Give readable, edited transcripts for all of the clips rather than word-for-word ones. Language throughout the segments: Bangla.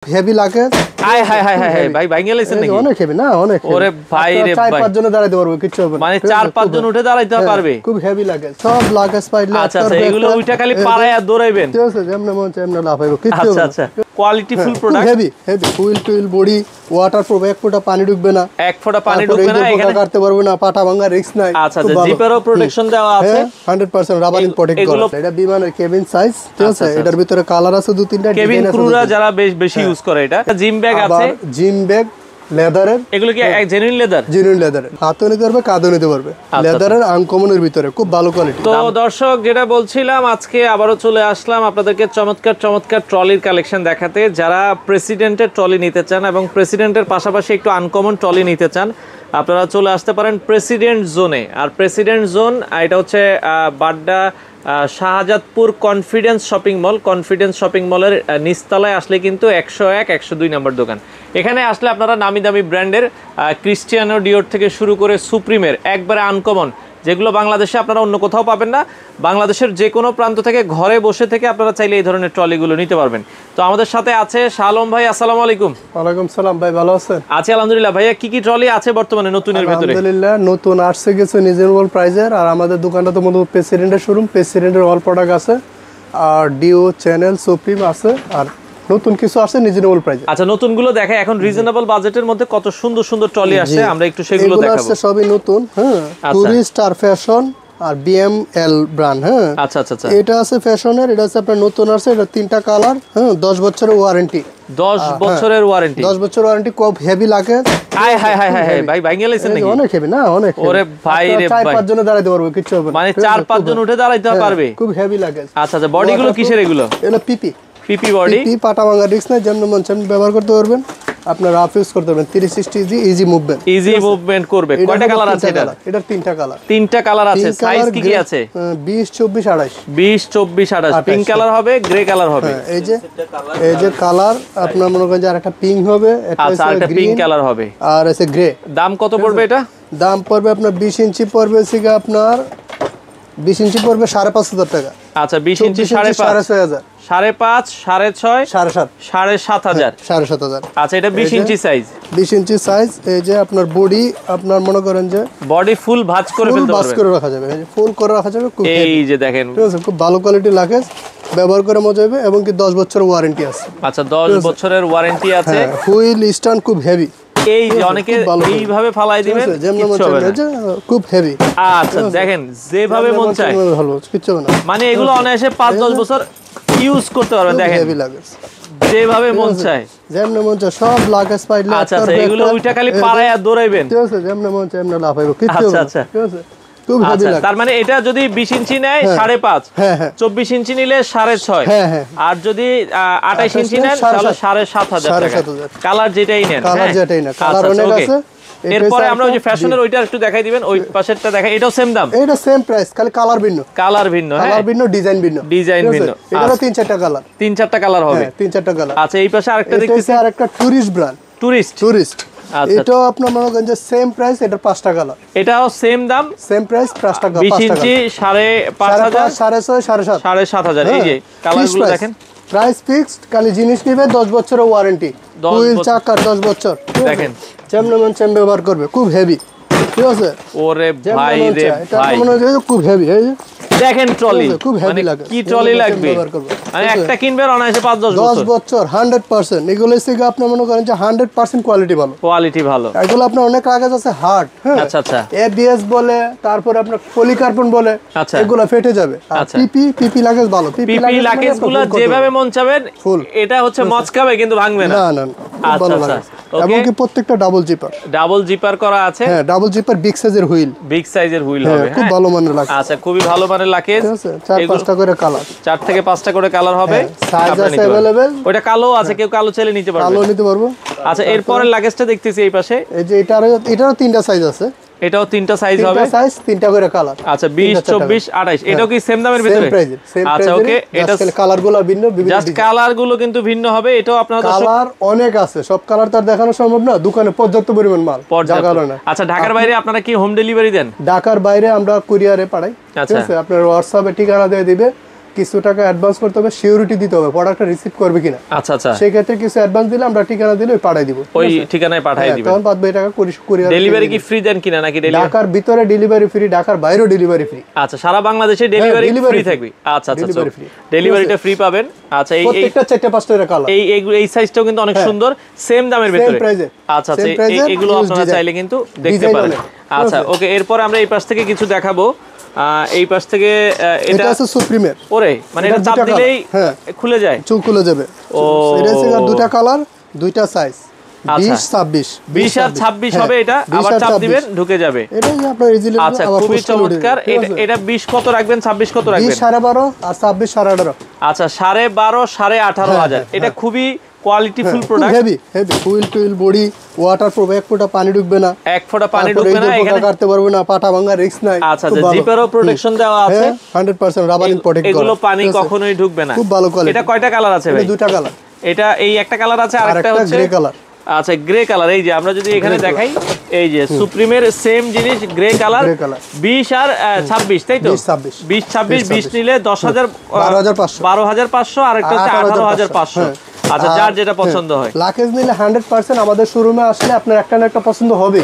হেভি লাগে হাই হাই হাই হাই ভাই ভাঙিয়ে লাইছেন নাকি? অনেক হেভি না অনেক ওরে ভাই রে ভাই, 4-5 জন দাঁড়াইতে পারবে কিছু হবে না, মানে 4-5 জন উঠে দাঁড়াইতে পারবে। খুব হেভি লাগে সব লাগেজ পাইলে। আচ্ছা আচ্ছা, এগুলো উইটা খালি পাড়ায় আর দৌড়াইবেন। ঠিক আছে, যেমন মন চাই এমন লাফাইবো কিছু হবে আচ্ছা না। আচ্ছা, quality full product, heavy heavy wheel twill body waterproof, এক ফোঁটা পানি ঢুকবে না, এক ফোঁটা পানি ঢুকবে না, এখানে কাটতে পারবে না, পাটা ভাঙা রিস্ক নাই। আচ্ছা আচ্ছা, জিপারও প্রোটেকশন দেওয়া আছে 100% রাবারিং প্রোটেক্ট করা। এটা বিমানের কেবিন সাইজ, ঠিক আছে। এটার ভিতরে কালার আছে দুই তিনটা, কেবিন ক্রুরা যারা বেশি ইউজ করে এটা। জিম ব্যাগ আছে, জিম ব্যাগ লেদারের। এগুলো কি জেনুইন লেদার? জেনুইন লেদারের, হাতও নিতে পারবে কাঁধও নিতে পারবে, লেদারের আনকমনের ভিতরে খুব ভালো কোয়ালিটি। তো দর্শক, যেটা বলছিলাম, আজকে আবারও চলে আসলাম আপনাদেরকে চমৎকার চমৎকার ট্রলির কালেকশন দেখাতে। যারা প্রেসিডেন্টের ট্রলি নিতে চান এবং প্রেসিডেন্টের পাশাপাশি একটু আনকমন ট্রলি নিতে চান, আপনারা চলে আসতে পারেন প্রেসিডেন্ট জোনে। আর প্রেসিডেন্ট জোন এটা হচ্ছে Badda Shahzadpur confidence shopping mall. Confidence shopping মলের নিচতলায় আসলে কিন্তু 101, 102 নম্বর দোকান। এখানে আসলে আপনারা নামি দামি ব্র্যান্ডের ক্রিস্টিয়ানো ডিওর থেকে শুরু করে সুপ্রিমের একবারে আনকমন, যেগুলো বাংলাদেশে আপনারা অন্য কোথাও পাবেন না, বাংলাদেশের যে কোনো প্রান্ত থেকে ঘরে বসে থেকে আপনারা চাইলে এই ধরনের ট্রলিগুলো নিতে পারবেন। তো আমাদের সাথে আছে শালম ভাই। আসসালামু আলাইকুম। ওয়ালাইকুম সালাম ভাই, ভালো আছেন? আছি আলহামদুলিল্লাহ। ভাইয়া কি কি ট্রলি আছে বর্তমানে নতুনের ভিতরে? আলহামদুলিল্লাহ নতুন আসছে কিছু রিজনেবল প্রাইসের। আর আমাদের দোকানটা তো মূলত প্রেসিডেন্টের শোরুম, প্রেসিডেন্টের অল প্রোডাক্ট আছে, আর ডিও চ্যানেল সুপ্রিম আছে, আর নতুন কিছু আছে রিজনেবল প্রাইসে। আচ্ছা, নতুনগুলো দেখে এখন রিজনেবল বাজেটের মধ্যে কত সুন্দর সুন্দর ট্রলি আসছে, আমরা একটু সেগুলো দেখাবো। এগুলো আছে সবই নতুন, হ্যাঁ। টুরিস্ট আর ফ্যাশন আর বিএমএল ব্র্যান্ড, হ্যাঁ। আচ্ছা আচ্ছা আচ্ছা, এটা আছে ফ্যাশনের, এটা আছে আপনার নতুন আছে, এটা তিনটা কালার, হ্যাঁ। 10 বছরের ওয়ারেন্টি, 10 বছরের ওয়ারেন্টি, 10 বছর ওয়ারেন্টি। খুব হেভি লাগে। হাই হাই হাই হাই ভাই ভাঙিয়ে লাইছেন নাকি? অনেক হেভি না অনেক। ওরে ভাই রে ভাই, 4-5 জন দাঁড়াইতে পারবে কিছু হবে না, মানে 4-5 জন উঠে দাঁড়াইতে পারবে। খুব হেভি লাগে। আচ্ছা আচ্ছা, বডিগুলো কিসের এগুলো? এগুলো পিপি পিপি বডি, পিপি পাটা ভাঙা রিস্ক নাই, যেমন মন চাই ব্যবহার করতে পারবেন। আপনার রাফ ইউজ করতে পারবেন, 360 ইজি মুভমেন্ট, ইজি মুভমেন্ট করবে। কয়টা কালার আছে এটা? এটার তিনটা কালার। তিনটা কালার আছে। সাইজ কি কি আছে? 20, 24, 28। 20, 24, 28 পিঙ্ক কালার হবে, গ্রে কালার হবে। এই যে কালার আপনার মনে করেন যে আরেকটা পিঙ্ক হবে, আচ্ছা, আরেকটা পিঙ্ক কালার হবে, আর আছে গ্রে। দাম কত পড়বে এটা? দাম পড়বে আপনার 20 ইঞ্চি পড়বে সিগা আপনার 20 ইঞ্চি পড়বে 5,500 টাকা। আচ্ছা, 20 ইঞ্চি 5,500, 6,500, 5,500, 6,500, 7,500, 7,500, 7,500। আচ্ছা, এটা 20 ইঞ্চি সাইজ। 20 ইঞ্চি সাইজ। এই যে আপনার বডি আপনার মনে করেন যে বডি ফুল ভাঁজ করে ফেলতে পারবেন, করে রাখা যাবে, ফুল করে রাখা যাবে। এই যে দেখেন, ঠিক আছে, খুব ভালো কোয়ালিটি লাগেজ, ব্যবহার করে মজা হবে, এবং কি 10 বছর ওয়ারেন্টি আছে। আচ্ছা, 10 বছরের ওয়ারেন্টি আছে। হুইল স্ট্যান্ড খুব হেভি। এই যে অনেকে এইভাবে ফালাই দিবেন, কিচ্ছু হবে না, খুব হেভি। আচ্ছা দেখেন, যেভাবে মন চায় ভালো, কিচ্ছু হবে না, মানে এগুলো অনায়াসে 5-10 বছর ইউজ করতে পারবেন। দেখেন হেভি লাগেজ, যেভাবে মন চায়, যেমন মন চায় সব লাগেজ পাইলে। আচ্ছা আচ্ছা, এগুলো উইটা খালি পাড়ায় আর দৌড়াইবেন। ঠিক আছে, যেমন মন চায় এমন লাফাইবো কিচ্ছু হবে না। আচ্ছা ঠিক আছে, খুব হেভি লাগে। তার মানে এটা যদি 20 ইঞ্চি নেয় 5.5, 24 ইঞ্চি নিলে 6.5, আর যদি 28 ইঞ্চি নেন তাহলে 7,500 টাকা। কালার যেটাই নেন, কালার অনেক আছে। এরপরে আমরা ওই যে ফ্যাশনের ওইটা একটু দেখাই দিবেন, ওই পাশেরটা দেখাই। এটাও সেম দাম? এটা সেম প্রাইস, খালি কালার ভিন্ন। কালার ভিন্ন, হ্যাঁ, কালার ভিন্ন, ডিজাইন ভিন্ন, ডিজাইন ভিন্ন। এটারও 3-4টা কালার, 3-4টা কালার হবে, 3-4টা কালার। আচ্ছা, এই পাশে আরেকটা দেখতেছি, আরেকটা টুরিস্ট ব্র্যান্ড, টুরিস্ট। এটাও আপনার মনে করেন যে সেম প্রাইস, এটার 5টা কালার, এটাও সেম দাম, সেম প্রাইস, 5টা কালার। 20 ইঞ্চি 5,500, 6,500, 7,500। এই যে কালারগুলো দেখেন, প্রাইস ফিক্সড। খালি জিনিস নিবে, 10 বছরের ওয়ারেন্টি, হুইল চাকার 10 বছর। দেখেন যেমন মন চাই ব্যবহার করবে, খুব হেভি। ঠিক আছে, ওরে ভাই রে ভাই, মনে হয় খুব হেভি। এই যে দেখেন ট্রলি, খুব হেভি মানে লাগে, কি ট্রলি লাগবে, মানে একটা কিনবেন অনায়াসে 5-10 বছর 100%। এগুলো থেকে আপনি মনে করেন যে 100% কোয়ালিটি ভালো, কোয়ালিটি ভালো। এগুলো আপনার অনেক কাগজ আছে হার্ড, হ্যাঁ। আচ্ছা আচ্ছা, এবিএস বলে, তারপরে আপনার পলিকার্বন বলে, আচ্ছা, এগুলো ফেটে যাবে। আর পিপি লাগেজ ভালো, পিপি লাগেজগুলো যেভাবে মন চাবেন, এটা হচ্ছে মচকাবে কিন্তু ভাঙবে না। না, ভালো লাগে। এবং কি প্রত্যেকটা ডাবল জিপার করা আছে, হ্যাঁ, ডাবল জিপার, বিগ সাইজের হুইল হবে, খুব ভালো মানের লাগেজ। আচ্ছা, খুবই ভালো মানের লাগেজ। 4-5টা করে কালার, 4 থেকে 5টা করে কালার হবে, সাইজ আছে अवेलेबल। ওটা কালো আছে, কেউ কালো চাইলে নিতে পারবে, কালো নিতে পারবো। আচ্ছা, এরপরের লাগেজটা দেখতেছি এই পাশে, এই যে এটারও 3টা সাইজ আছে, এটাও 3টা সাইজ হবে, সাইজ 3টা করে কালার। আচ্ছা, 20, 24, 28। এটাও কি সেম দামের ভিতরে? আচ্ছা, ওকে, এটা কালারগুলো ভিন্ন, জাস্ট কালারগুলো কিন্তু ভিন্ন হবে। এটাও আপনারা কালার অনেক আছে, সব কালার তার দেখানো সম্ভব না, দোকানে পর্যাপ্ত পরিমাণ মাল, জায়গা না। আচ্ছা, ঢাকার বাইরে আপনারা কি হোম ডেলিভারি দেন? ঢাকার বাইরে আমরা কুরিয়ারে পাঠাই, ঠিক আছে। আপনার হোয়াটসঅ্যাপে ঠিকানা দিয়ে দিবে, কিছু টাকা অ্যাডভান্স করতে হবে, সিউরিটি দিতে হবে প্রোডাক্টটা রিসিভ করবে কিনা। আচ্ছা আচ্ছা, সেই ক্ষেত্রে কিছু অ্যাডভান্স দিলে আমরা ঠিকানা দিলে পাঠিয়ে দিব, ওই ঠিকানায় পাঠিয়ে দিবেন। তখন বাদ বাকি টাকা কুরিয়ার। ডেলিভারি কি ফ্রি দেন কিনা নাকি ডেলিভারি? ঢাকার ভিতরে ডেলিভারি ফ্রি, ঢাকার বাইরেও ডেলিভারি ফ্রি। আচ্ছা, সারা বাংলাদেশে ডেলিভারি ফ্রি থাকবে। আচ্ছা আচ্ছা, ডেলিভারিটা ফ্রি পাবেন। আচ্ছা, এই প্রত্যেকটা 4-5 টাকা কালার। এই সাইজটাও কিন্তু অনেক সুন্দর, সেম দামের ভিতরে। আচ্ছা আচ্ছা, এগুলো আপনারা চাইলে কিন্তু দেখতে পারেন। আচ্ছা ওকে, এরপর আমরা এই পাশ থেকে কিছু দেখাবো। এই পাশ থেকে এটা আছে সুপ্রিমের। ওরে, মানে এটা চাপ দিলেই খুলে যায়, খুলে যাবে। ও এটা আছে দুটো কালার, দুইটা সাইজ, 20 আর 26 হবে। এটা আবার চাপ দিবেন ঢুকে যাবে। এটা আপনার ইজিলি। আচ্ছা, খুবই চমৎকার। এটা 20 কত রাখবেন, 26 কত রাখবেন? 20 12.5 আর 26 18.5। আচ্ছা, 12.5 18,500। এটা খুবই qualityful product, heavy wheel twill body waterproof, এক ফোঁটা পানি ঢুকবে না, এক ফোঁটা পানি ঢুকবে না, এখানে কাটতে পারবে না, পাটা ভাঙা রিস্ক নাই। আচ্ছা, জিপারও প্রোটেকশন দেওয়া আছে, 100% রাবারিং প্রোটেক্ট করা, এগুলো পানি কখনোই ঢুকবে না, খুব ভালো কোয়ালিটি। এটা কয়টা কালার আছে ভাই? দুটো কালার। এটা এই একটা কালার আছে, আরেকটা হচ্ছে গ্রে কালার। আচ্ছা, গ্রে কালার। এই যে আমরা যদি এখানে দেখাই, এই যে সুপ্রিমের সেম জিনিস, গ্রে কালার, 20 আর 26, তাই তো? 20 26 20 নিলে 10,000 12,500, আর একটা হচ্ছে 18,500। আচ্ছা, যার যেটা পছন্দ হয়। লাকেজ নিলে 100% আমাদের শোরুমে আসলে আপনার একটা না একটা পছন্দ হবে।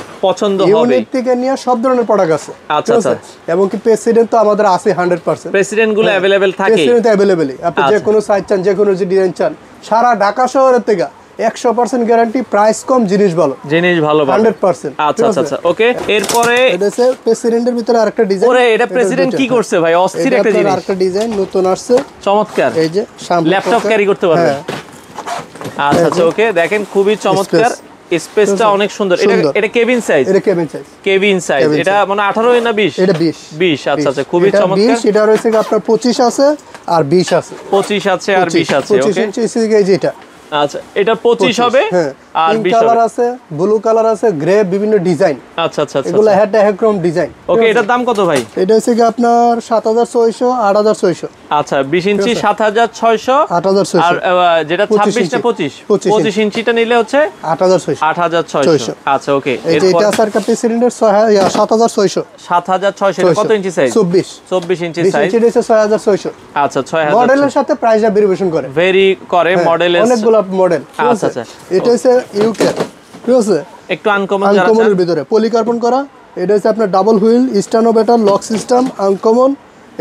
ইউনিট থেকে নিয়ে সব ধরনের প্রোডাক্ট আছে। আচ্ছা আচ্ছা, এবং কি প্রেসিডেন্ট তো আমাদের আছে 100%। প্রেসিডেন্ট গুলো अवेलेबल থাকে, প্রেসিডেন্ট अवेलेबल। আপনি যে কোনো সাইজ চান, যে কোনো ডিজাইন চান, সারা ঢাকা শহরের থেকে 100% গ্যারান্টি, প্রাইস কম, জিনিস ভালো 100%। আচ্ছা আচ্ছা আচ্ছা, ওকে। এরপরে এটা হচ্ছে প্রেসিডেন্টের ভিতরে আরেকটা ডিজাইন। ওরে, এটা প্রেসিডেন্ট কি করছে ভাই? অস্থির একটা জিনিস, আরেকটা ডিজাইন নতুন আসছে, চমৎকার। এই যে সামনে ল্যাপটপ ক্যারি করতে পারবে। আচ্ছা আচ্ছা, ওকে, দেখেন খুবই চমৎকার, স্পেসটা অনেক সুন্দর। এটা কেবিন সাইজ, কেবিন সাইজ। এটা মানে 18 না 20? এটা 20। আচ্ছা আচ্ছা, খুবই চমৎকার। এটা রয়েছে আপনার 25 আছে আর 20 আছে, 25 আছে আর 20 আছে। 25 ইঞ্চি এই যেটা। আচ্ছা, এটা 25 হবে আর 20 কালার আছে, ব্লু কালার আছে, গ্রে, বিভিন্ন ডিজাইন। আচ্ছা আচ্ছা, এগুলো হেড একরকম ডিজাইন। ওকে, এটার দাম কত ভাই? এটা হচ্ছে কি আপনার 7,600 8,600। আচ্ছা, 20 ইঞ্চি 7,600, 8,600। আর যেটা 26 টা 25 ইঞ্চিটা নিলে হচ্ছে 8,600। আচ্ছা ওকে, এটা আছে আর প্রেসিডেন্টের 7,600। 7,600 এটা কত ইঞ্চি সাইজ? 24 ইঞ্চি সাইজ। এটা হচ্ছে 6,600। আচ্ছা, 6,000। মডেলের সাথে প্রাইসটা ভেরিয়েশন করে, ভেরি করে মডেলের, অনেকগুলো মডেল। আচ্ছা আচ্ছা, এটা হচ্ছে ইউকে, ঠিক আছে, একটু আনকমনের ভিতরে পলিকার্বন করা। এটা হচ্ছে আপনার ডাবল হুইল, স্টানো ব্যাটার, লক সিস্টেম, আনকমন।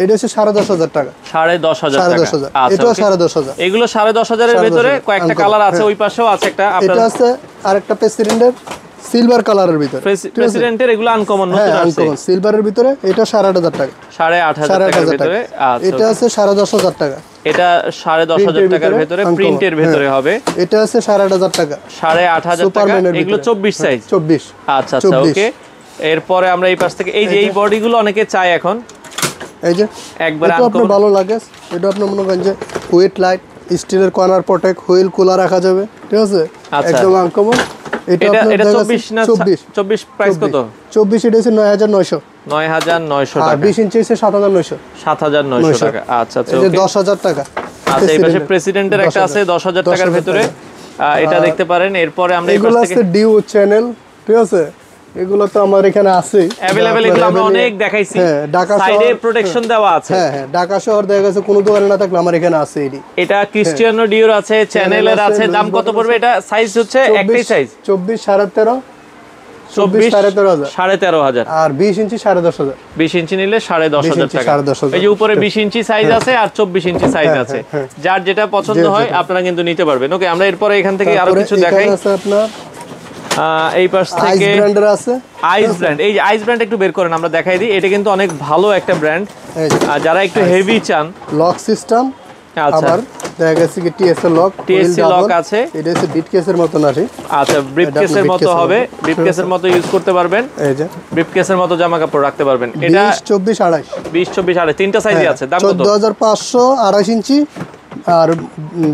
এটা হচ্ছে 10,500 টাকা। 10,500 টাকা। এটাও 10,500। এগুলো 10,500 এর ভিতরে কয়েকটা কালার আছে, ওই পাশেও আছে একটা। এটা আছে আরেকটা প্রেসিডেন্টের সিলভার কালারের ভিতরে, প্রেসিডেন্টের এগুলো আনকমন, নতুন আছে, আনকমন সিলভারের ভিতরে। এটা 8,500 টাকা, 8,500 টাকার ভিতরে। আচ্ছা, এটা আছে 10,500 টাকা। এটা 10,500 টাকার ভিতরে, প্রিন্টের ভিতরে হবে। এটা আছে 8,500 টাকা, 8,500 টাকা। এগুলো 24 সাইজ। 24। আচ্ছা আচ্ছা, ওকে। এরপরে আমরা এই পাশ থেকে, এই যে এই বডিগুলো অনেকে চায় এখন, এই যে একবার আপনার ভালো লাগে। এটা আপনি মনে করেন যে ওয়েট লাইট, স্টিলের কর্নার প্রোটেক্ট, হুইল খোলা রাখা যাবে, ঠিক আছে, একদম আনকমন। এটা 24 না 24 প্রাইস কত? 24 এটা হচ্ছে 9,900। 9,900 টাকা। 20 ইঞ্চি হচ্ছে 7,900। 7,900 টাকা। আচ্ছা আচ্ছা, ওকে। 10,000 টাকা। আচ্ছা, এই পাশে প্রেসিডেন্টের একটা আছে 10,000 টাকার ভিতরে, এটা দেখতে পারেন। এরপরে আমরা এই পাশ থেকে, এগুলো আছে ডিউ চ্যানেল, ঠিক আছে, এগুলো তো আমার এখানে আছে अवेलेबल। এগুলো আমরা অনেক দেখাইছি, সাইডে প্রোটেকশন দেওয়া আছে। হ্যাঁ, ঢাকা শহর দেখা গেছে কোনো দোকানে না থাকলে আমার এখানে আছে। এটা ক্রিশ্চিয়ানো ডিওর আছে, চ্যানেলের আছে। দাম কত পড়বে? এটা সাইজ হচ্ছে একটাই সাইজ, 24 13,500, 24 13,500, আর 20 ইঞ্চি 10,500। 20 ইঞ্চি নিলে 10,500 টাকা। এই যে উপরে 20 ইঞ্চি সাইজ আছে আর 24 ইঞ্চি সাইজ আছে, যার যেটা পছন্দ হয় আপনারা কিন্তু নিতে পারবেন। ওকে, আমরা এরপরে এখান থেকে আরো কিছু দেখাই। আছে আপনার এই পাশ থেকে আইস ব্র্যান্ডের আছে, আইস ব্র্যান্ড। এই যে আইস ব্র্যান্ড একটু বের করেন, আমরা দেখাই দিই। এটা কিন্তু অনেক ভালো একটা ব্র্যান্ড, যারা একটু হেভি চান। লক সিস্টেম, আচ্ছা, আবার দেখা গেছে কি টিএসএল লক, টিএসসি লক আছে। এটা হচ্ছে ব্রিফকেসের মতন আসে। আচ্ছা, ব্রিফকেসের মতো হবে, ব্রিফকেসের মতো ইউজ করতে পারবেন। এই যে ব্রিফকেসের মতো জামা কাপড় রাখতে পারবেন। এটা 24 28, 20 24 28 তিনটা সাইজে আছে। দাম কত? 14,500 28 ইঞ্চি, আর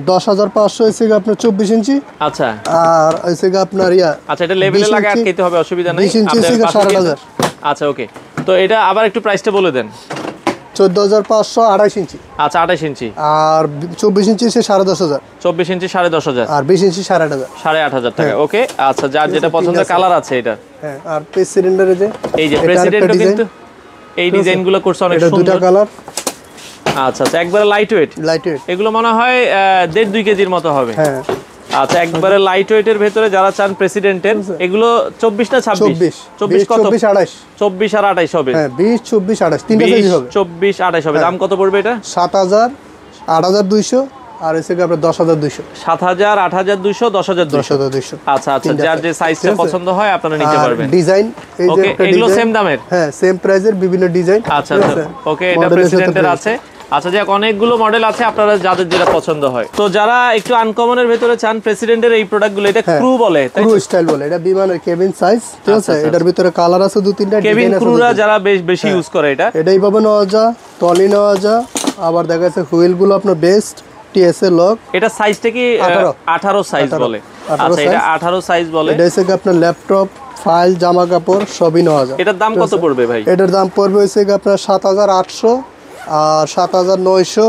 10,500 হচ্ছে আপনার 24 ইঞ্চি। আচ্ছা, আর হচ্ছে আপনার আচ্ছা, এটা লেভেলে লাগা আটকাইতে হবে, অসুবিধা নাই। 20 ইঞ্চি থেকে 7,500। আচ্ছা, ওকে। তো এটা আবার একটু প্রাইসটা বলে দেন। 14,500 28 ইঞ্চি। আচ্ছা, 28 ইঞ্চি, আর 24 ইঞ্চি হচ্ছে 10,500, 24 ইঞ্চি 10,500, আর 20 ইঞ্চি 8,500। 8,500 টাকা। ওকে, আচ্ছা, যার যেটা পছন্দ কালার আছে এটা। হ্যাঁ, আর প্রেসিডেন্টের যে এই যে প্রেসিডেন্টও কিন্তু এই ডিজাইনগুলো করছে অনেক সুন্দর। দুটো কালার, আচ্ছা আচ্ছা, একবারে লাইট ওয়েট। লাইট ওয়েট এগুলো মনে হয় 1.5-2 কেজির মতো হবে। হ্যাঁ আচ্ছা, একবারে লাইট ওয়েটের ভেতরে যারা চান প্রেসিডেন্টের, এগুলো 24 না 26? 24 কত? 24 28 24 আর 28 হবে। হ্যাঁ 20 24 28 তিনটা সাইজ হবে। 24 28 হবে। দাম কত পড়বে এটা? 7000 8200 আর এসে আপনার 10200। 7000 8200 10200। 10200। আচ্ছা আচ্ছা, যার যে সাইজটা পছন্দ হয় আপনারা নিতে পারবেন। ডিজাইন এই যে একটা এগুলো ডিজাইন সেম দামের? হ্যাঁ সেম প্রাইজের বিভিন্ন ডিজাইন। আচ্ছা আচ্ছা, ওকে, এটা প্রেসিডেন্টের আছে। আচ্ছা, যাক, অনেকগুলো মডেল আছে, আপনারা যাদের যেটা পছন্দ হয়। তো যারা একটু আনকমনের ভেতরে চান প্রেসিডেন্টের এই প্রোডাক্টগুলো, এটা ক্রু বলে, তাই ক্রু স্টাইল বলে, এটা বিমানের কেবিন সাইজ, ঠিক আছে। এটার ভিতরে কালার আছে 2-3টা, কেবিন ক্রুরা যারা বেশি ইউজ করে এটা, এটাই পাবে নেওয়া যা, টলি নেওয়া যা। আবার দেখা যাচ্ছে হুইল গুলো আপনার বেস্ট টিএসএ লক। এটা সাইজটা কি 18 সাইজ বলে? আচ্ছা, এটা 18 সাইজ বলে। এটা হচ্ছে আপনার ল্যাপটপ, ফাইল, জামা কাপড় সবই নেওয়া যায়। এটার দাম কত পড়বে ভাই? এটার দাম পড়বে হচ্ছে আপনার 7800 আর 7900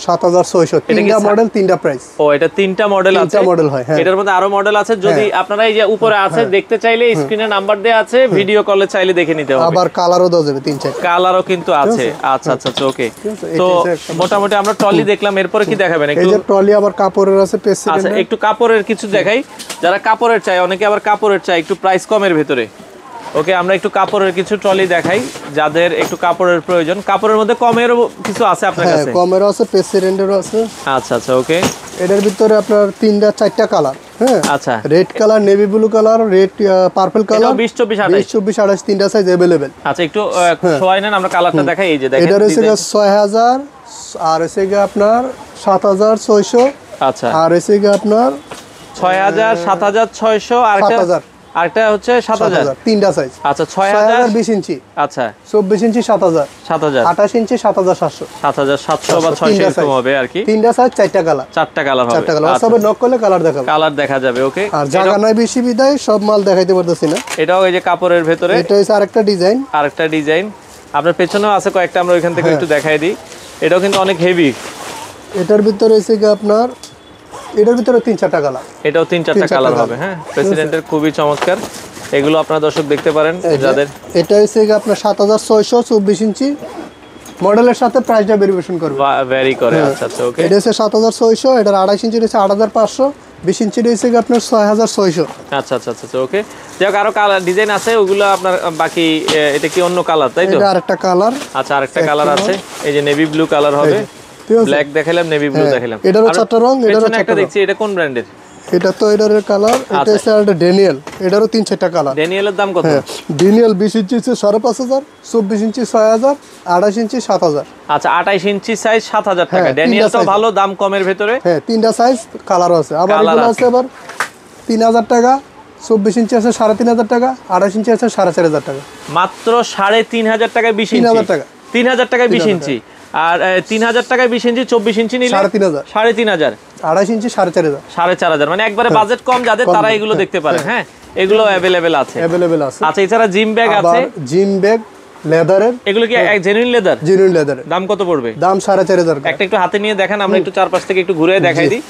7600। তিনটা মডেল, তিনটা প্রাইস। ও, এটা তিনটা মডেল আছে? তিনটা মডেল হয়, হ্যাঁ। এটার মধ্যে আরো মডেল আছে, যদি আপনারা এই যে উপরে আছে দেখতে চাইলে স্ক্রিনে নাম্বার দেয়া আছে, ভিডিও কলে চাইলে দেখে নিতে হবে। আবার কালারও দেওয়া যাবে 3-4 কালারও কিন্তু আছে। আচ্ছা আচ্ছা, ওকে। তো মোটামুটি আমরা ট্রলি দেখলাম, এরপরে কি দেখাবেন একটু? এই যে ট্রলি আবার কাপড়ের আছে প্রেসিডেন্ট। আচ্ছা, একটু কাপড়ের কিছু দেখাই। যারা কাপড়ের চাই, অনেকে আবার কাপড়ের চাই একটু প্রাইস কমের ভেতরে। ওকে, আমরা একটু কাপড়ের কিছু ট্রলি দেখাই যাদের একটু কাপড়ের প্রয়োজন। কাপড়ের মধ্যে কমেরও কিছু আছে আপনার কাছে? হ্যাঁ, কমেরও আছে, প্রেসিডেন্টেরও আছে। আচ্ছা আচ্ছা, ওকে। এটার ভিতরে আপনার 3-4টা কালার, হ্যাঁ। আচ্ছা, red colour, navy blue colour, red purple colour, 20 24 28 24 28 তিনটা সাইজ अवेलेबल। আচ্ছা, একটু সবাই নেন, আমরা কালারটা দেখাই। এই যে দেখেন, এটা হচ্ছে 6000 আর হচ্ছে আপনার 7600। আচ্ছা, আর হচ্ছে আপনার 6000 7600 আর 7000 আরেকটা হচ্ছে 7000। তিনটা সাইজ। আচ্ছা, 6000 20 ইঞ্চি, আচ্ছা 24 ইঞ্চি 7000, 7000, 28 ইঞ্চি 7700, 7700 বা 600 এরকম হবে আর কি। তিনটা সাইজ, চারটা কালার। চারটা কালার হবে। চারটা কালার সবে নক করলে কালার দেখাবো, কালার দেখা যাবে। ওকে, আর জায়গা নাই বেশি বিদায় সব মাল দেখাইতে পারতেছি না। এটাও এই যে কাপড়ের ভেতরে। এটা হচ্ছে আরেকটা ডিজাইন। আরেকটা ডিজাইন আপনার পেছনেও আছে কয়েকটা, আমরা ওইখান থেকে একটু দেখাই দিই। এটাও কিন্তু অনেক হেভি। এটার ভিতরে হচ্ছে আপনার, এটার ভিতরে 3-4টা কালার। এটাও 3-4টা কালার হবে। হ্যাঁ, প্রেসিডেন্টের খুবই চমৎকার। এগুলো আপনারা দর্শক দেখতে পারেন যাদের। এটা হচ্ছে আপনার 7600 24 ইঞ্চি মডেলের সাথে প্রাইসটা ভেরিয়েশন করবে, ভ্যারি করে। আচ্ছা আচ্ছা, ওকে। এটা হচ্ছে 7600, এটার 28 ইঞ্চি হচ্ছে 8500, 20 ইঞ্চি হচ্ছে আপনার 6600। আচ্ছা আচ্ছা আচ্ছা, ওকে। যাক, আরো কালার ডিজাইন আছে, ওগুলো আপনার বাকি। এটা কি অন্য কালার, তাই তো? এটা আরেকটা কালার। আচ্ছা, আরেকটা কালার আছে, এই যে নেভি ব্লু কালার হবে। ব্ল্যাক দেখালাম, নেভি ব্লু দেখালাম। এটারও চারটা রং, এটারও একটা দেখছি। এটা কোন ব্র্যান্ডের? এটা তো এটার কালার। এটা হচ্ছে একটা ড্যানিয়েল, এটারও 3-4টা কালার। ড্যানিয়েলের দাম কত? ড্যানিয়েল 20 ইঞ্চি হচ্ছে 5500, 24 ইঞ্চি 6000, 28 ইঞ্চি 7000। আচ্ছা, 28 ইঞ্চি সাইজ 7000 টাকা। ড্যানিয়েলটাও ভালো, দাম কমের ভেতরে। হ্যাঁ, তিনটা সাইজ, কালার আছে। আবার এগুলো আছে আবার 3000 টাকা, 24 ইঞ্চি আছে 3500 টাকা, 28 ইঞ্চি আছে 4500 টাকা। মাত্র 3500 টাকায় 20 ইঞ্চি। 3000 টাকা। 3000 টাকায় 20 ইঞ্চি। আর 3000 টাকায় 20 ইঞ্চি 24 ইঞ্চি নিলে 3500, 3500, 28 ইঞ্চি 4500, 4500। মানে একবারে বাজেট কম যাদের, তারা এগুলো দেখতে পারেন। হ্যাঁ, এগুলো अवेलेबल আছে। আচ্ছা, এছাড়া জিম ব্যাগ আছে। জিম ব্যাগ লেদারের। এগুলো কি জেনুইন লেদার? জেনুইন লেদারের। দাম কত পড়বে? দাম 4500। একটা একটু হাতে নিয়ে দেখেন, আমরা একটু চারপাশ থেকে একটু ঘুরে দেখাই দিই।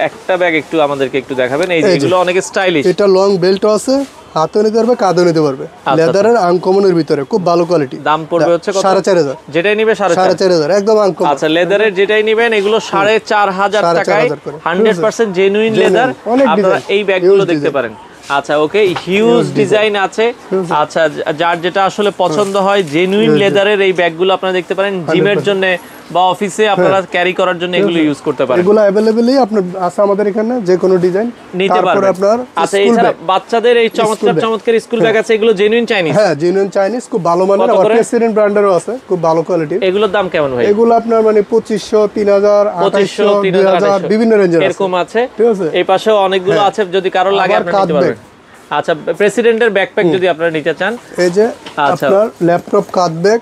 একটা ব্যাগ একটু আমাদেরকে একটু দেখাবেন। এই যেগুলো অনেক স্টাইলিশ। এটা লং বেল্ট আছে, হাতে নিতে পারবে, কাঁধে নিতে পারবে। লেদারের আনকমনের ভিতরে খুব ভালো কোয়ালিটি। দাম পড়বে হচ্ছে কত? 4500। যেটাই নিবে 4500 একদম আনকমন। আচ্ছা, লেদারের যেটাই নেবেন এগুলো 4500 টাকায় 100% জেনুইন লেদার। আপনারা এই ব্যাগগুলো দেখতে পারেন। আচ্ছা, ওকে, হিউজ ডিজাইন আছে। আচ্ছা, যার যেটা আসলে পছন্দ হয়, জেনুইন লেদারের এই ব্যাগগুলো আপনারা দেখতে পারেন। জিমের জন্য বা অফিসে আপনারা ক্যারি করার জন্য এগুলো ইউজ করতে পারেন। এগুলো अवेलेबलই আপনার আছে আমাদের এখানে, যে কোনো ডিজাইন নিতে পারবেন আপনার। আচ্ছা, এছাড়া বাচ্চাদের এই চমৎকার চমৎকার স্কুল ব্যাগ আছে, এগুলো জেনুইন চাইনিজ। হ্যাঁ, জেনুইন চাইনিজ, খুব ভালো মানের। আর প্রেসিডেন্ট ব্র্যান্ডেরও আছে, খুব ভালো কোয়ালিটি। এগুলোর দাম কেমন ভাই? এগুলো আপনার মানে 2500, 3000, 2800, 2000 বিভিন্ন রেঞ্জের এরকম আছে। ঠিক আছে, এই পাশেও অনেকগুলো আছে, যদি কারো লাগে আপনারা নিতে পারবেন। আচ্ছা, প্রেসিডেন্টের ব্যাকপ্যাক যদি আপনারা নিতে চান, এই যে আপনার ল্যাপটপ কাট ব্যাগ,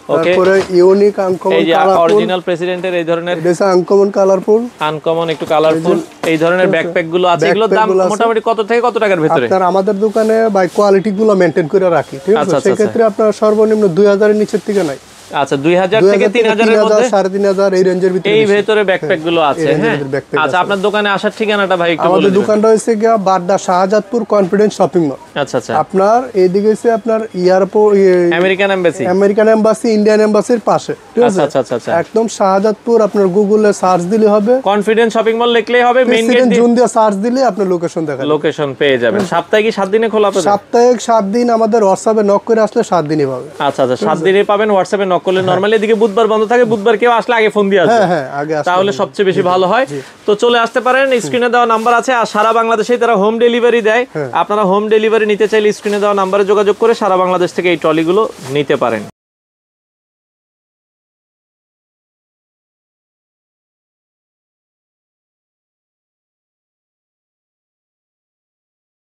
তারপরে ইউনিক আনকমন কালারফুল, অরিজিনাল প্রেসিডেন্টের এই ধরনের এটা আনকমন কালারফুল, আনকমন একটু কালারফুল এই ধরনের ব্যাকপ্যাক গুলো আছে। এগুলোর দাম মোটামুটি কত থেকে কত টাকার ভিতরে? আপনার আমাদের দোকানে বাই কোয়ালিটি গুলো মেইনটেইন করে রাখি, ঠিক আছে। সেই ক্ষেত্রে আপনার সর্বনিম্ন 2000 এর নিচের থেকে নাই। আচ্ছা 2000 থেকে 3000 এর মধ্যে 3500 এই রেঞ্জের ভিতরে এই ভেতরে ব্যাকপ্যাক গুলো আছে। এই হ্যাঁ রেঞ্জের backpack আচ্ছা আপনার দোকানে আসার ঠিকানাটা ভাই একটু বলে আমাদের দিবেন। দোকানটা হচ্ছে গিয়া Badda Shahzadpur confidence shopping mall. আচ্ছা আচ্ছা আপনার এইদিকে হচ্ছে আপনার airport American embassy. American embassy Indian এম্বাসির পাশে, ঠিক আছে? আচ্ছা আচ্ছা আচ্ছা একদম শাহজাদপুর, আপনার গুগলে সার্চ দিলে হবে, কনফিডেন্স শপিং মল লিখলেই হবে, মেইন গেট প্রেসিডেন্ট জোন দিয়ে সার্চ দিলে আপনার লোকেশন দেখা যাবে। লোকেশন পেয়ে যাবেন। সপ্তাহে কি 7 দিনে খোলা পাবেন? সাপ্তাহিক 7 দিন আমাদের হোয়াটসঅ্যাপে নক করে আসলে 7 দিনই পাবে। আচ্ছা আচ্ছা 7 দিনে পাবেন, হোয়াটসঅ্যাপে নক করলে। নরমালি এদিকে বুধবার বন্ধ থাকে, বুধবার কেউ আসলে আগে ফোন দিয়ে আসবে। হ্যাঁ হ্যাঁ আগে আসলে তাহলে সবচেয়ে বেশি ভালো হয়। তো চলে আসতে পারেন, স্ক্রিনে দেওয়া নাম্বার আছে, আর সারা বাংলাদেশেই তারা হোম ডেলিভারি দেয়। আপনারা হোম ডেলিভারি নিতে চাইলে স্ক্রিনে দেওয়া নাম্বারে যোগাযোগ করে সারা বাংলাদেশ থেকে এই ট্রলিগুলো নিতে পারেন।